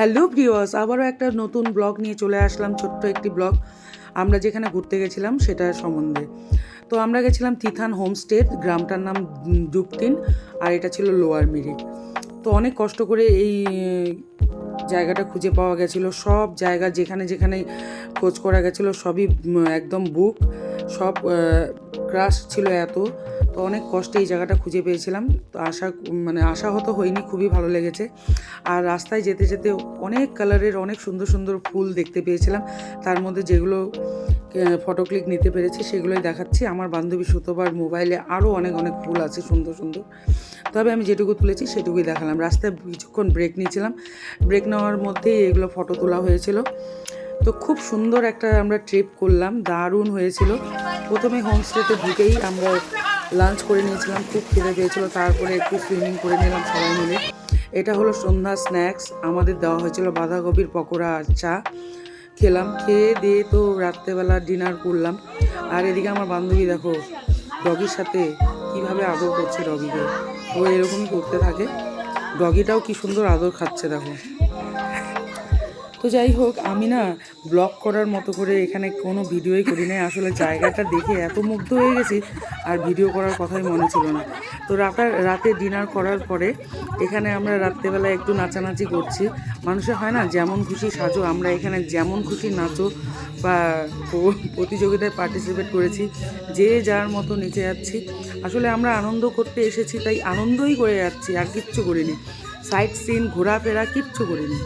Hello viewers, আবারও একটা নতুন ব্লগ নিয়ে চলে আসলাম। ছোট্ট একটি ব্লগ। আমরা যেখানে ঘুরতে গেছিলাম সেটার সম্বন্ধে। তো আমরা গেছিলাম তিথান হোমস্টে, গ্রামটার নাম ডুবতিন, আর এটা ছিল লোয়ার মিরিক। তো অনেক কষ্ট করে এই জায়গাটা খুঁজে পাওয়া গেছিলো। সব জায়গা যেখানে যেখানে খোঁজ করা গেছিলো সবই একদম বুক, সব ক্রাশ ছিল এত। তো অনেক কষ্টে এই জায়গাটা খুঁজে পেয়েছিলাম। তো আশাহত হয়নি, খুবই ভালো লেগেছে। আর রাস্তায় যেতে যেতে অনেক কালারের অনেক সুন্দর সুন্দর ফুল দেখতে পেয়েছিলাম। তার মধ্যে যেগুলো ফটো ক্লিক নিতে পেরেছি সেগুলোই দেখাচ্ছি। আমার বান্ধবী সুতোবার মোবাইলে আরও অনেক অনেক ফুল আছে সুন্দর সুন্দর, তবে আমি যেটুকু তুলেছি সেটুকুই দেখালাম। রাস্তায় কিছুক্ষণ ব্রেক নিয়েছিলাম, ব্রেক নেওয়ার মধ্যেই এগুলো ফটো তোলা হয়েছিল। তো খুব সুন্দর একটা আমরা ট্রিপ করলাম, দারুণ হয়েছিল। প্রথমে হোমস্টেতে ঢুকেই আমরা লাঞ্চ করে নিয়েছিলাম, খুব খিদে পেয়েছিল। তারপরে একটু সুইমিং করে নিলাম সবাই মিলে। এটা হলো সন্ধ্যা স্ন্যাক্স, আমাদের দেওয়া হয়েছিল বাঁধাকপির পকোড়া আর চা। খেলাম, খেয়ে দিয়ে তো রাত্রেবেলা ডিনার করলাম। আর এদিকে আমার বান্ধবী দেখো ডগির সাথে কিভাবে আদর করছে ডগিকে। ও এরকমই করতে থাকে, ডগিটাও কি সুন্দর আদর খাচ্ছে দেখো। তো যাই হোক, আমি না ব্লগ করার মতো করে এখানে কোনো ভিডিওই করি নাই। আসলে জায়গাটা দেখে এত মুগ্ধ হয়ে গেছি আর ভিডিও করার কথাই মনে ছিল না। তো রাতে ডিনার করার পরে এখানে আমরা রাত্রেবেলা একটু নাচানাচি করছি। মানুষের হয় না যেমন খুশি সাজো, আমরা এখানে যেমন খুশি নাচো বা প্রতিযোগিতায় পার্টিসিপেট করেছি, যে যার মতো নেচে যাচ্ছি। আসলে আমরা আনন্দ করতে এসেছি, তাই আনন্দই করে যাচ্ছি, আর কিচ্ছু করিনি। সাইট সিন ঘোরাফেরা কিচ্ছু করিনি।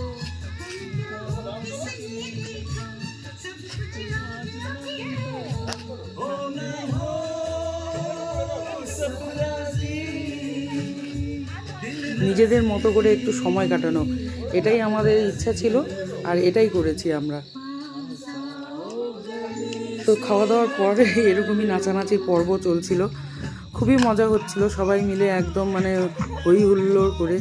নিজেদের মতো করে একটু সময় কাটানো, এটাই আমাদের ইচ্ছা ছিল আর এটাই করেছি আমরা। তো খাওয়া দাওয়ার পরে এরকমই নাচানাচি পর্ব চলছিল, খুবই মজা হচ্ছিল। সবাই মিলে একদম হই হুল্লোড় করে।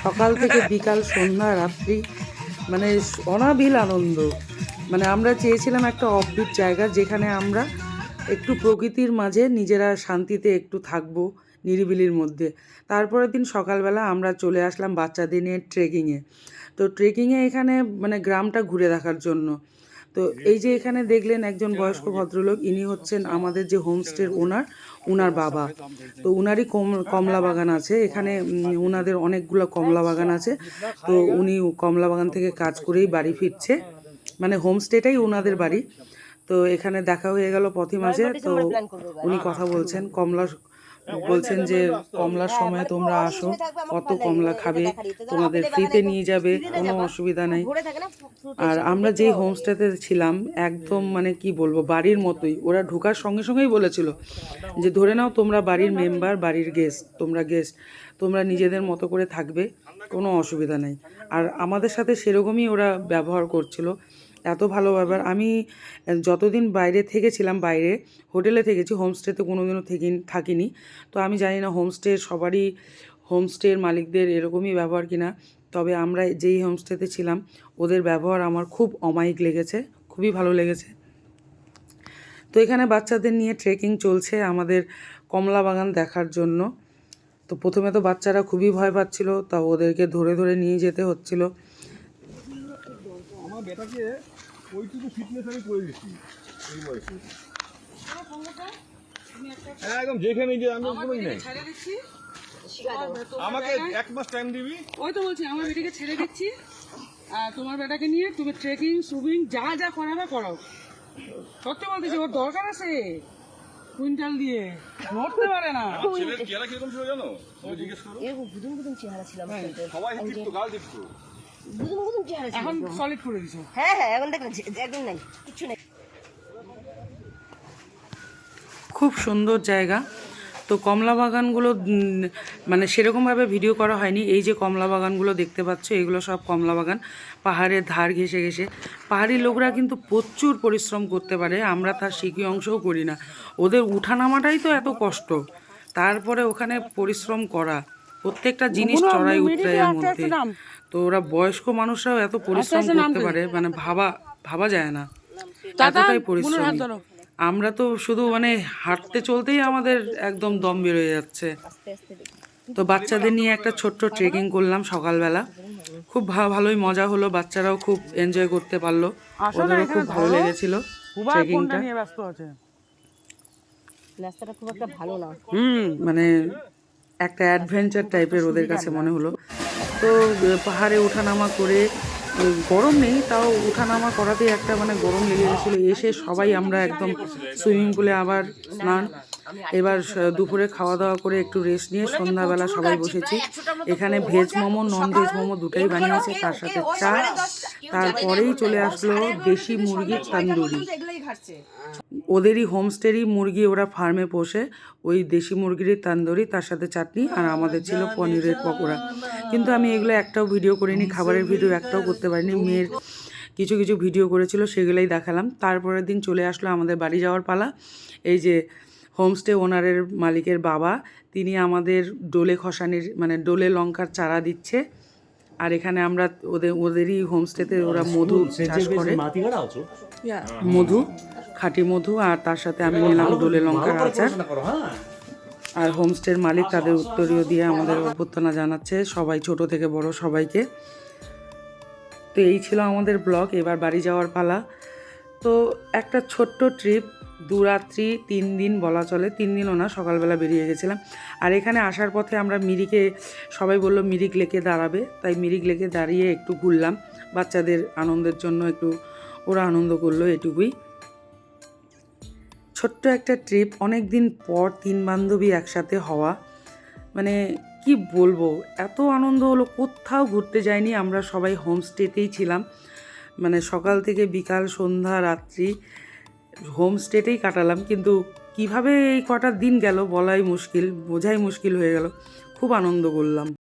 সকাল থেকে বিকাল সন্ধ্যা রাত্রি অনাবিল আনন্দ। আমরা চেয়েছিলাম একটা অফবিট জায়গা যেখানে আমরা একটু প্রকৃতির মাঝে নিজেরা শান্তিতে একটু থাকবো, নিরিবিলির মধ্যে। তারপরের দিন সকালবেলা আমরা চলে আসলাম বাচ্চাদের নিয়ে ট্রেকিংয়ে। তো ট্রেকিংয়ে এখানে গ্রামটা ঘুরে দেখার জন্য। তো এই যে এখানে দেখলেন একজন বয়স্ক ভদ্রলোক, ইনি হচ্ছেন আমাদের যে হোমস্টের ওনার বাবা। তো উনারই কমলা বাগান আছে এখানে, ওনাদের অনেকগুলো কমলা বাগান আছে। তো উনি কমলা বাগান থেকে কাজ করেই বাড়ি ফিরছে, হোমস্টেটাই ওনাদের বাড়ি। তো এখানে দেখা হয়ে গেল পথে মাঝে। তো উনি কথা বলছেন যে কমলার সময় তোমরা আসো, কত কমলা খাবে, তোমাদের ফ্রিতে নিয়ে যাবে, কোনো অসুবিধা নেই। আর আমরা যেই হোমস্টেতে ছিলাম একদম কি বলবো, বাড়ির মতোই। ওরা ঢোকার সঙ্গে সঙ্গেই বলেছিল যে ধরে নাও তোমরা বাড়ির মেম্বার, বাড়ির গেস্ট, তোমরা নিজেদের মতো করে থাকবে, কোনো অসুবিধা নেই। আর আমাদের সাথে সেরকমই ওরা ব্যবহার করছিল, এত ভালো ব্যবহার। আমি যতদিন বাইরে থেকেছিলাম, বাইরে হোটেলে থেকেছি, হোমস্টেতে কোনোদিনও থাকিনি। তো আমি জানি না হোমস্টের মালিকদের এরকমই ব্যবহার কিনা। তবে আমরা যেই হোমস্টেতে ছিলাম ওদের ব্যবহার আমার খুব অমায়িক লেগেছে, খুবই ভালো লেগেছে। তো এখানে বাচ্চাদের নিয়ে ট্রেকিং চলছে আমাদের কমলা বাগান দেখার জন্য। তো প্রথমে তো বাচ্চারা খুবই ভয় পাচ্ছিল, তা ওদেরকে ধরে ধরে নিয়ে যেতে হচ্ছিল। আমার বেটাকে ওইটুকু ফিটনেস আমি করে দিচ্ছি এই বয়সে, একদম যেখানে যে আমি কোনোই নাই। আমাকে এক মাস টাইম দিবি, ওই তো বলছি আমার বেটাকে ছেড়ে দিচ্ছি। আর তোমার বেটাকে নিয়ে তুমি ট্রেকিং সুইমিং যা যা করাবে করাও। সত্যি বলতেছি, ওর দরকার আছে। কুইন্টাল দিয়ে নড়তে পারে না। ছেলের চেহারা কিরকম ছিল জানো? জিজ্ঞেস করো। এরকম বুদুন বুদুন চেহারা ছিল সবাই দেখতো, গাল দেখতো। বুদুন বুদুন চেহারা ছিল, এখন সলিড করে দিছো। হ্যাঁ হ্যাঁ, এখন দেখো একদম নাই, কিছু নাই। খুব সুন্দর জায়গা। তো কমলা বাগানগুলো সেরকমভাবে ভিডিও করা হয়নি। এই যে কমলা বাগানগুলো দেখতে পাচ্ছ, এগুলো সব কমলা বাগান, পাহাড়ের ধার ঘেঁষে ঘেঁষে। পাহাড়ি লোকরা কিন্তু প্রচুর পরিশ্রম করতে পারে, আমরা তার শিখি অংশও করি না। ওদের উঠানামাটাই তো এত কষ্ট, তারপরে ওখানে পরিশ্রম করা, প্রত্যেকটা জিনিস চড়াই উতরাইয়ের মধ্যে। তো ওরা বয়স্ক মানুষরাও এত পরিশ্রম করতে পারে, মানে ভাবা যায় না, এতটাই পরিশ্রম। আমরা তো শুধু মানে হাঁটতে চলতেই আমাদের একদম দম বেরোয় যাচ্ছে। তো বাচ্চাদের নিয়ে একটা ছোট্ট ট্রেকিং করলাম সকালবেলা, খুব ভালোই মজা হলো, বাচ্চারাও খুব এনজয় করতে পারলো, ওদেরও খুব ভালো লেগেছিল ট্রেকিংটা। মানে একটা অ্যাডভেঞ্চার টাইপের ওদের কাছে মনে হলো। তো পাহাড়ে ওঠানামা করে, গরম নেই তাও ওঠানামা করাতেই একটা মানে গরম লেগে গেছিলো। এসে সবাই আমরা একদম সুইমিং পুলে আবার স্নান। এবার দুপুরে খাওয়া দাওয়া করে একটু রেস্ট নিয়ে সন্ধ্যাবেলা সবাই বসেছি। এখানে veg momo non veg momo দুটাই বানিয়েছে, তার সাথে চা। তারপরেই চলে আসলো দেশি মুরগির তান্দুরি। ওদেরই হোমস্টেরই মুরগি, ওরা ফার্মে পোষে, ওই দেশি মুরগির তান্দুরি, তার সাথে চাটনি, আর আমাদের ছিল পনিরের পকোড়া। কিন্তু আমি এগুলো একটাও ভিডিও করিনি, খাবারের ভিডিও একটাও করতে পারিনি। মেয়ের কিছু কিছু ভিডিও করেছিল, সেগুলোই দেখালাম। তারপরের দিন চলে আসলো আমাদের বাড়ি যাওয়ার পালা। এই যে হোমস্টে ওনারের মালিকের বাবা, তিনি আমাদের ডোলে খসানির মানে ডোলে লঙ্কার চারা দিচ্ছে। আর এখানে আমরা ওদেরই হোমস্টেতে ওরা মধু চাষ করে, মধু, খাঁটি মধু, আর তার সাথে আমি নিলাম ডোলে লঙ্কার আচার। আর হোমস্টের মালিক তাদের উত্তরীয় দিয়ে আমাদের অভ্যর্থনা জানাচ্ছে, সবাই ছোট থেকে বড় সবাইকে। তো এই ছিল আমাদের ব্লগ। এবার বাড়ি যাওয়ার পালা। তো একটা ছোট্ট ট্রিপ, 2 রাত্রি 3 দিন বলা চলে, 3 দিনও না, সকালবেলা বেরিয়ে গেছিলাম। আর এখানে আসার পথে আমরা মিরিকে, সবাই বললো মিরিক লেকে দাঁড়াবে, তাই মিরিক লেকে দাঁড়িয়ে একটু ঘুরলাম, বাচ্চাদের আনন্দের জন্য একটু ওরা আনন্দ করলো, এটুকুই। ছোট্ট একটা ট্রিপ, অনেক দিন পর 3 বান্ধবী একসাথে হওয়া, মানে কি বলবো, এত আনন্দ হলো। কোথাও ঘুরতে যাইনি, আমরা সবাই হোমস্টেতেই ছিলাম, মানে সকাল থেকে বিকাল সন্ধ্যা রাত্রি হোমস্টেতেই কাটালাম। কিন্তু কিভাবে এই কটা দিন গেল বলাই মুশকিল, বোঝাই মুশকিল হয়ে গেল, খুব আনন্দ করলাম।